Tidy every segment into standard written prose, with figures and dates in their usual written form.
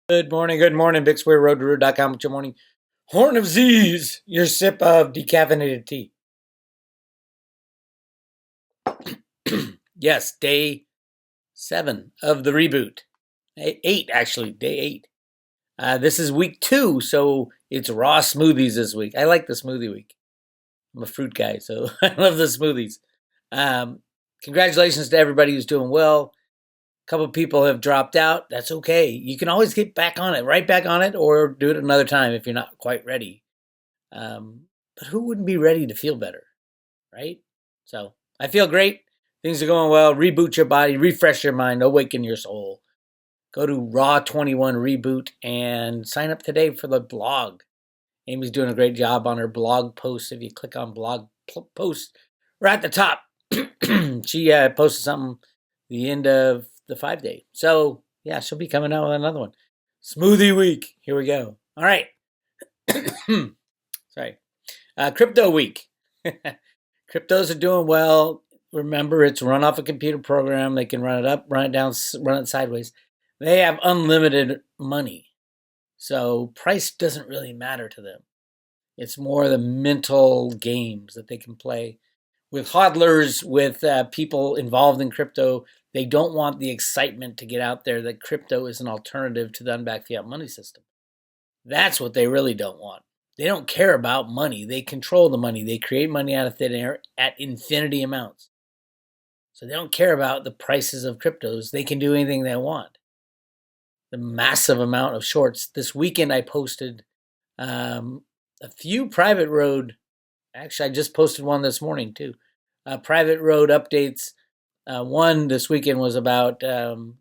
Good morning, Bix Weir, road2root.com with your morning horn of Z's, your sip of decaffeinated tea. Yes, day 7 of the reboot. 8, actually, day 8. This is week 2, so it's raw smoothies this week. I like the smoothie week. I'm a fruit guy, so I love the smoothies. Congratulations to everybody who's doing well. A couple of people have dropped out. That's okay. You can always get back on it, right back on it, or do it another time if you're not quite ready. But who wouldn't be ready to feel better, right? So I feel great. Things are going well. Reboot your body, refresh your mind, awaken your soul. Go to Raw21 Reboot and sign up today for the blog. Amy's doing a great job on her blog posts. If you click on blog posts, right at the top, she posted something the end of the 5-day. So yeah, she'll be coming out with another one. Smoothie week. Here we go. All right. Sorry. Crypto week. Cryptos are doing well. Remember, it's run off a computer program. They can run it up, run it down, run it sideways. They have unlimited money. So price doesn't really matter to them. It's more the mental games that they can play. With hodlers, with people involved in crypto, they don't want the excitement to get out there that crypto is an alternative to the unbacked fiat money system. That's what they really don't want. They don't care about money. They control the money. They create money out of thin air at infinity amounts. So they don't care about the prices of cryptos. They can do anything they want. The massive amount of shorts. This weekend I posted a few private road. Actually, I just posted one this morning too. Private road updates. One this weekend was about the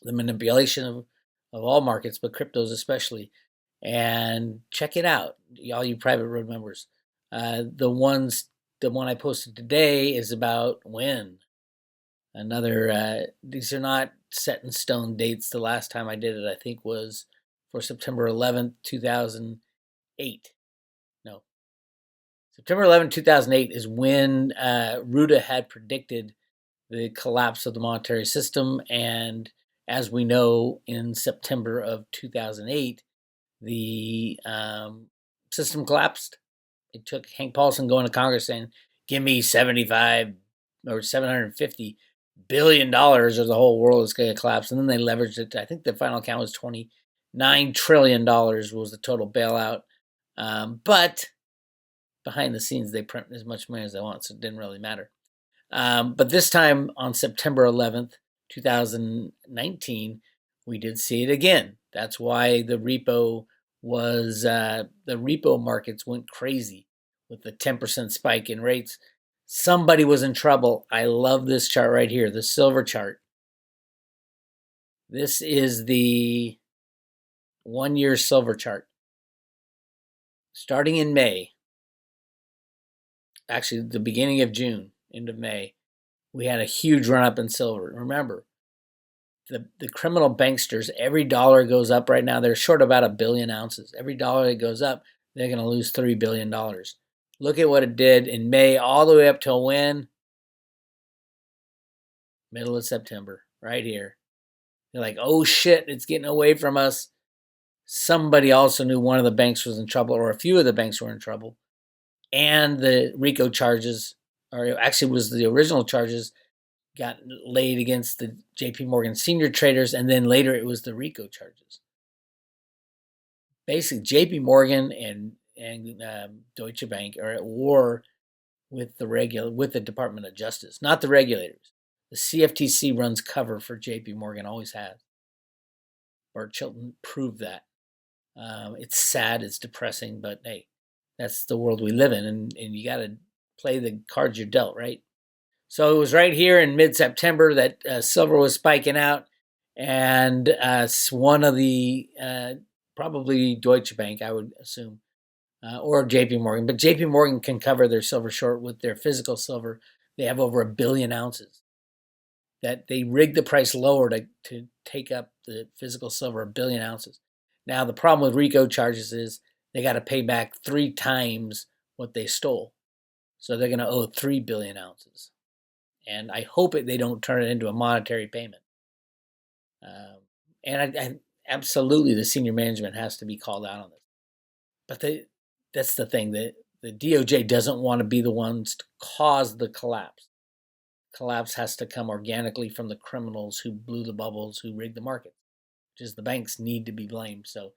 manipulation of all markets, but cryptos especially. And check it out, all you private road members. The one I posted today is about when. These are not set in stone dates. The last time I did it, I think, was for September 11th, 2008. No. September 11th, 2008 is when Ruta had predicted the collapse of the monetary system. And as we know, in September of 2008, the system collapsed. It took Hank Paulson going to Congress saying, give me 75 or $750 billion or the whole world is going to collapse. And then they leveraged it. I think the final count was $29 trillion was the total bailout. But behind the scenes, they print as much money as they want, so it didn't really matter. But this time on September 11th, 2019, we did see it again. That's why the repo markets went crazy with the 10% spike in rates. Somebody was in trouble. I love this chart right here, the silver chart. This is the 1-year silver chart. Starting in May, actually the beginning of June, end of May, we had a huge run up in silver. Remember, the criminal banksters, every dollar goes up right now. They're short about 1 billion ounces. Every dollar that goes up, they're going to lose $3 billion. Look at what it did in May all the way up till when? Middle of September, right here. They're like, oh shit, it's getting away from us. Somebody also knew one of the banks was in trouble, or a few of the banks were in trouble. And the RICO charges, or actually was the original charges, got laid against the JP Morgan senior traders, and then later it was the RICO charges. Basically, JP Morgan and Deutsche Bank are at war with the Department of Justice, not the regulators. The CFTC runs cover for JP Morgan, always has. Bart Chilton proved that. It's sad, it's depressing, but hey, that's the world we live in, and you got to play the cards you're dealt, right? So it was right here in mid-September that silver was spiking out, and one of the, probably Deutsche Bank, I would assume, or JP Morgan. But JP Morgan can cover their silver short with their physical silver. They have over 1 billion ounces. That they rigged the price lower to take up the physical silver 1 billion ounces. Now, the problem with RICO charges is they got to pay back 3 times what they stole. So they're going to owe 3 billion ounces. And I hope they don't turn it into a monetary payment. And absolutely the senior management has to be called out on this. But that's the thing, that the DOJ doesn't want to be the ones to cause the collapse. Collapse has to come organically from the criminals who blew the bubbles, who rigged the market, which is the banks need to be blamed. So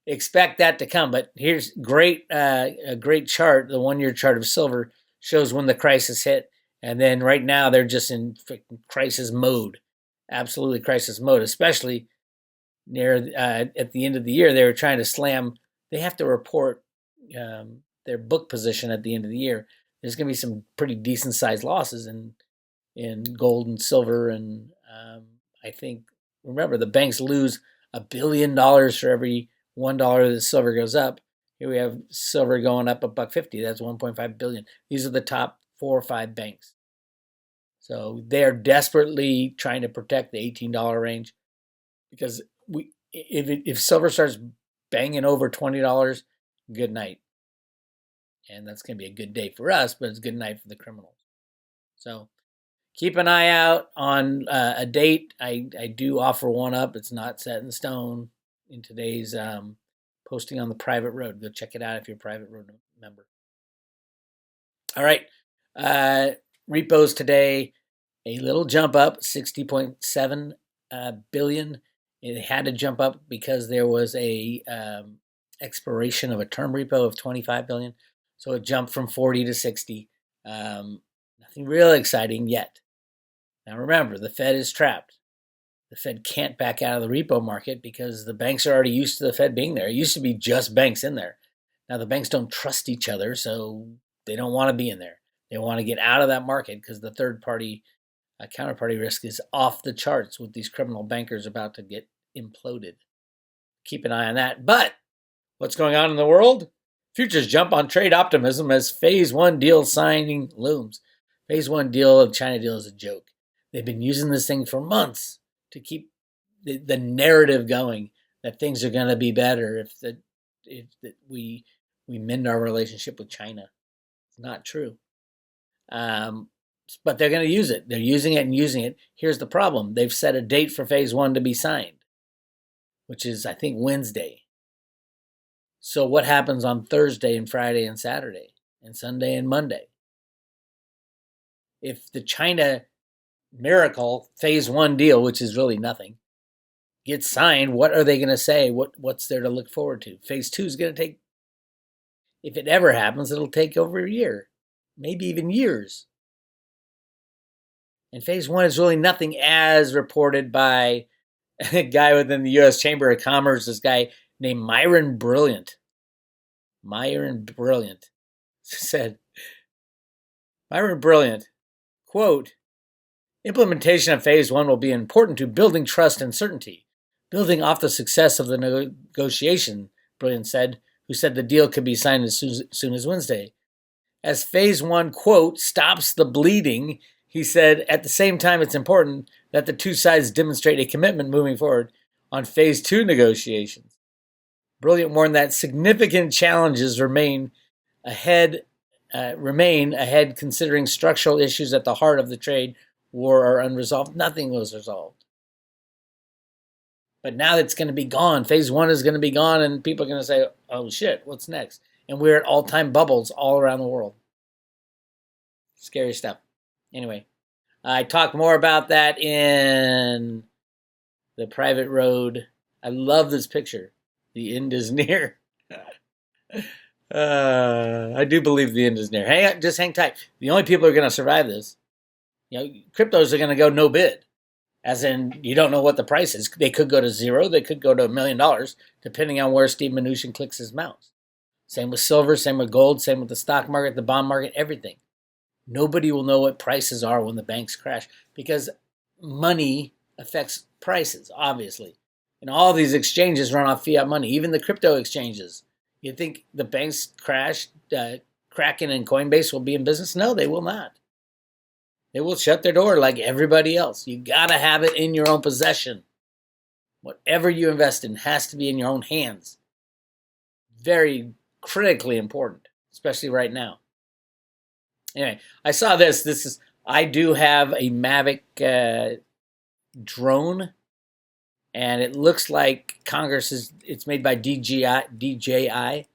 expect that to come. But here's a great chart. The 1 year chart of silver shows when the crisis hit. And then right now they're just in crisis mode, absolutely crisis mode, especially near at the end of the year. They were trying to slam, they have to report their book position at the end of the year. There's going to be some pretty decent sized losses in gold and silver. And I think, remember, the banks lose $1 billion for every $1 that silver goes up. Here we have silver going up $1.50. That's $1.5 billion. These are the top 4 or 5 banks. So they're desperately trying to protect the $18 range, because if silver starts banging over $20, good night. And that's going to be a good day for us, but it's a good night for the criminals. So keep an eye out on a date. I do offer one up. It's not set in stone in today's posting on the private road. Go check it out if you're a private road member. All right. Repos today, a little jump up, 60.7 billion. It had to jump up because there was a expiration of a term repo of 25 billion. So it jumped from 40 to 60. Nothing real exciting yet. Now remember, the Fed is trapped. The Fed can't back out of the repo market because the banks are already used to the Fed being there. It used to be just banks in there. Now the banks don't trust each other, so they don't want to be in there. They want to get out of that market because the third-party counterparty risk is off the charts with these criminal bankers about to get imploded. Keep an eye on that. But what's going on in the world? Futures jump on trade optimism as phase 1 deal signing looms. Phase 1 deal of China deal is a joke. They've been using this thing for months to keep the narrative going that things are going to be better if we mend our relationship with China. It's not true. But they're going to use it. They're using it and using it. Here's the problem. They've set a date for phase 1 to be signed, which is, I think, Wednesday. So what happens on Thursday and Friday and Saturday and Sunday and Monday? If the China miracle phase 1 deal, which is really nothing, gets signed, what are they going to say? What's there to look forward to? Phase 2 is going to take, if it ever happens, it'll take over a year, maybe even years. And phase 1 is really nothing, as reported by a guy within the U.S. Chamber of Commerce, this guy named Myron Brilliant. Said, Myron Brilliant, quote, implementation of phase 1 will be important to building trust and certainty, building off the success of the negotiation, Brilliant said, who said the deal could be signed as soon as Wednesday. As phase 1, quote, stops the bleeding, he said, at the same time, it's important that the two sides demonstrate a commitment moving forward on phase 2 negotiations. Brilliant warned that significant challenges remain ahead, considering structural issues at the heart of the trade war are unresolved. Nothing was resolved. But now it's going to be gone. Phase 1 is going to be gone, and people are going to say, oh shit, what's next? And we're at all-time bubbles all around the world. Scary stuff. Anyway, I talk more about that in the private road. I love this picture. The end is near. I do believe the end is near. Just hang tight. The only people who are going to survive this, cryptos are going to go no bid. As in, you don't know what the price is. They could go to zero. They could go to $1 million, depending on where Steve Mnuchin clicks his mouse. Same with silver, same with gold, same with the stock market, the bond market, everything. Nobody will know what prices are when the banks crash, because money affects prices, obviously. And all these exchanges run off fiat money, even the crypto exchanges. You think the banks crash, Kraken and Coinbase will be in business? No, they will not. They will shut their door like everybody else. You got to have it in your own possession. Whatever you invest in has to be in your own hands. Very critically important, especially right now. Anyway, I saw this. I do have a Mavic drone. And it looks like it's made by DJI,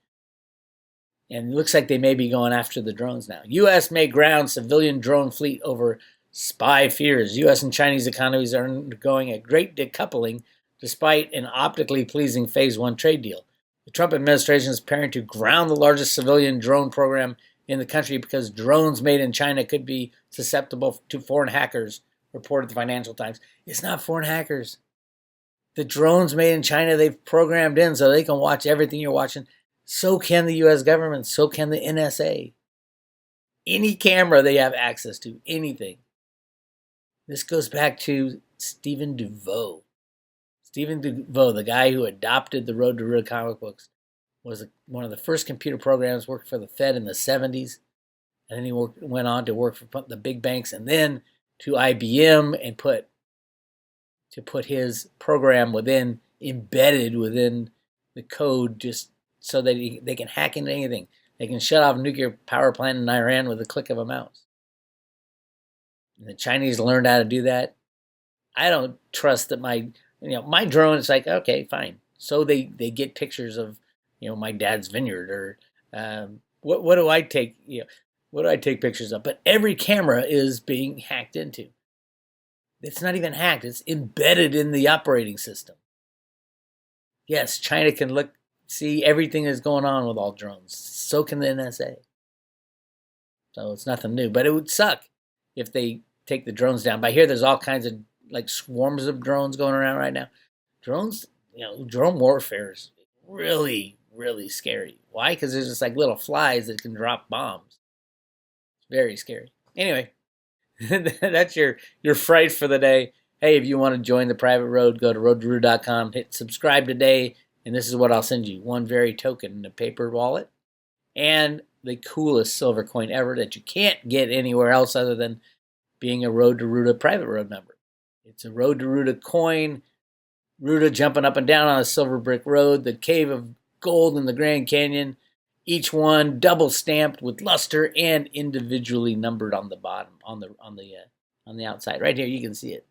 and it looks like they may be going after the drones now. U.S. may ground civilian drone fleet over spy fears. U.S. and Chinese economies are undergoing a great decoupling despite an optically pleasing Phase 1 trade deal. The Trump administration is preparing to ground the largest civilian drone program in the country because drones made in China could be susceptible to foreign hackers, reported the Financial Times. It's not foreign hackers. The drones made in China, they've programmed in so they can watch everything you're watching. So can the U.S. government. So can the NSA. Any camera they have access to, anything. This goes back to Stephen DeVoe. Stephen DeVoe, the guy who adopted the Road to Ruta comic books, was one of the first computer programs, worked for the Fed in the 70s. And then he went on to work for the big banks and then to IBM and put his program embedded within the code just so that they can hack into anything. They can shut off a nuclear power plant in Iran with a click of a mouse. And the Chinese learned how to do that. I don't trust that my drone is like, okay, fine. So they get pictures of, my dad's vineyard or what do I take, what do I take pictures of? But every camera is being hacked into. It's not even hacked. It's embedded in the operating system. Yes, China can see everything that's going on with all drones. So can the NSA. So it's nothing new. But it would suck if they take the drones down. But I hear there's all kinds of swarms of drones going around right now. Drones, drone warfare is really, really scary. Why? Because there's just little flies that can drop bombs. It's very scary. Anyway. That's your fright for the day. Hey, if you want to join the private road, go to roadtoruta.com, hit subscribe today, and this is what I'll send you. One very token in a paper wallet, and the coolest silver coin ever that you can't get anywhere else other than being a Road to Ruta private road member. It's a Road to Ruta coin, Ruta jumping up and down on a silver brick road, the cave of gold in the Grand Canyon, each one double stamped with luster and individually numbered on the bottom, on the outside. Right here, you can see it.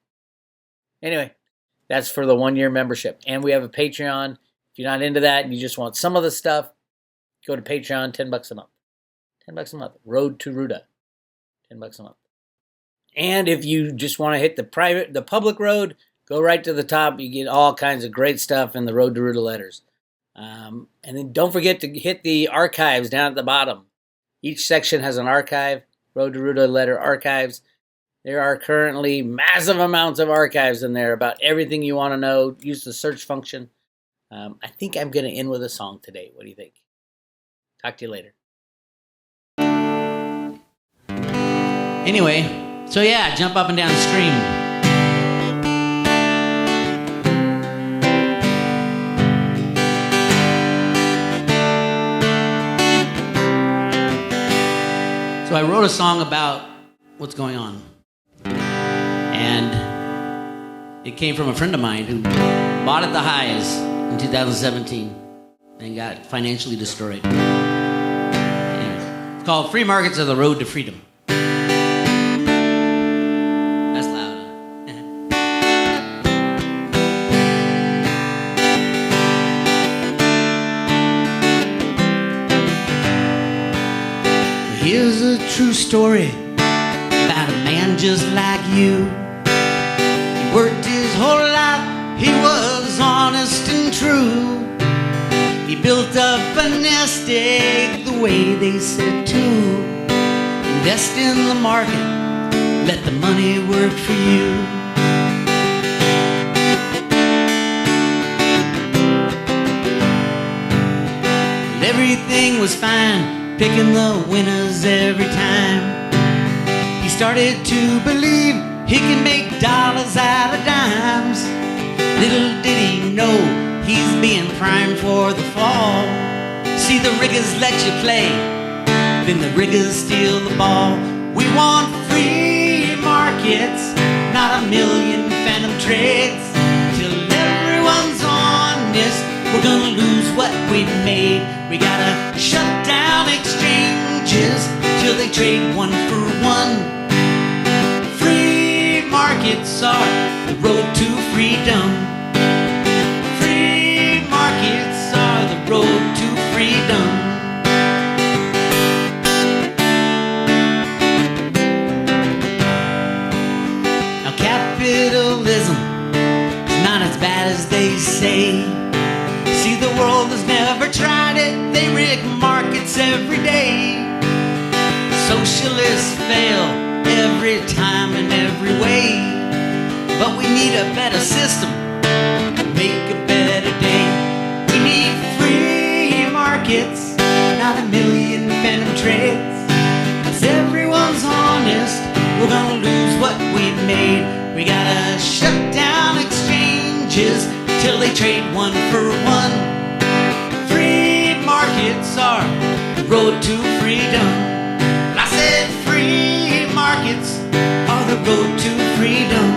Anyway, that's for the 1-year membership. And we have a Patreon. If you're not into that and you just want some of the stuff, go to Patreon, $10 a month. $10 a month. Road to Ruta. $10 a month. And if you just want to hit the public road, go right to the top. You get all kinds of great stuff in the Road to Ruta letters. And then don't forget to hit the archives down at the bottom. Each section has an archive, Road to Ruta letter archives. There are currently massive amounts of archives in there about everything you want to know. Use the search function. I think I'm going to end with a song today. What do you think? Talk to you later. Anyway, so yeah, jump up and down and scream. So I wrote a song about what's going on. And it came from a friend of mine who bought at the highs in 2017 and got financially destroyed. And it's called Free Markets Are the Road to Freedom. That's loud. Here's a true story about a man just like you. He worked his whole life, he was honest and true. He built up a nest egg the way they said to. Invest in the market, let the money work for you. Well, everything was fine, picking the winners every time. He started to believe he can make dollars out of dimes. Little did he know he's being primed for the fall. See, the riggers let you play, then the riggers steal the ball. We want free markets, not a million phantom trades. Till everyone's honest, we're gonna lose what we made. We gotta shut down exchanges till they trade one for one. Free markets are the road to freedom. they say. See, the world has never tried it. They rig markets every day. Socialists fail every time in every way. But we need a better system to make a better day. We need free markets, not a million phantom trades. If everyone's honest, we're gonna lose what we've made. We gotta shut down exchanges till they trade one for one. Free markets are the road to freedom. I said free markets are the road to freedom.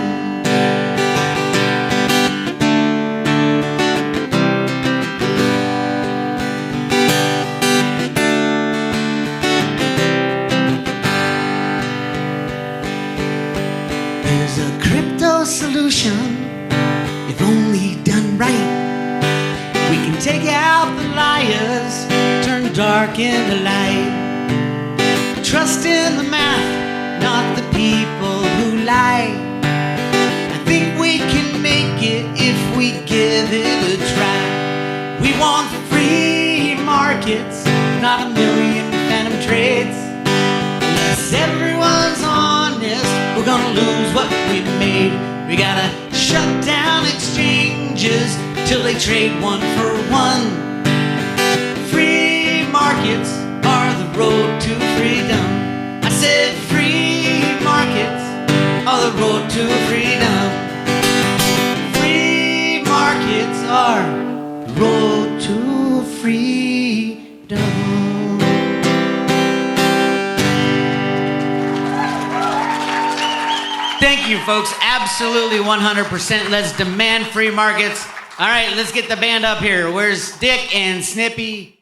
There's a crypto solution, if only done right. We can take out the liars, turn dark into light. Trust in the math, not the people who lie. I think we can make it if we give it a try. We want free markets, not a million phantom trades. Unless everyone's honest, we're gonna lose what we've made. We gotta shut down exchanges till they trade one for one. Free markets are the road to freedom. I said free markets are the road to freedom. Free markets are the road to freedom. Thank you, folks. Absolutely 100%. Let's demand free markets. All right, let's get the band up here. Where's Dick and Snippy?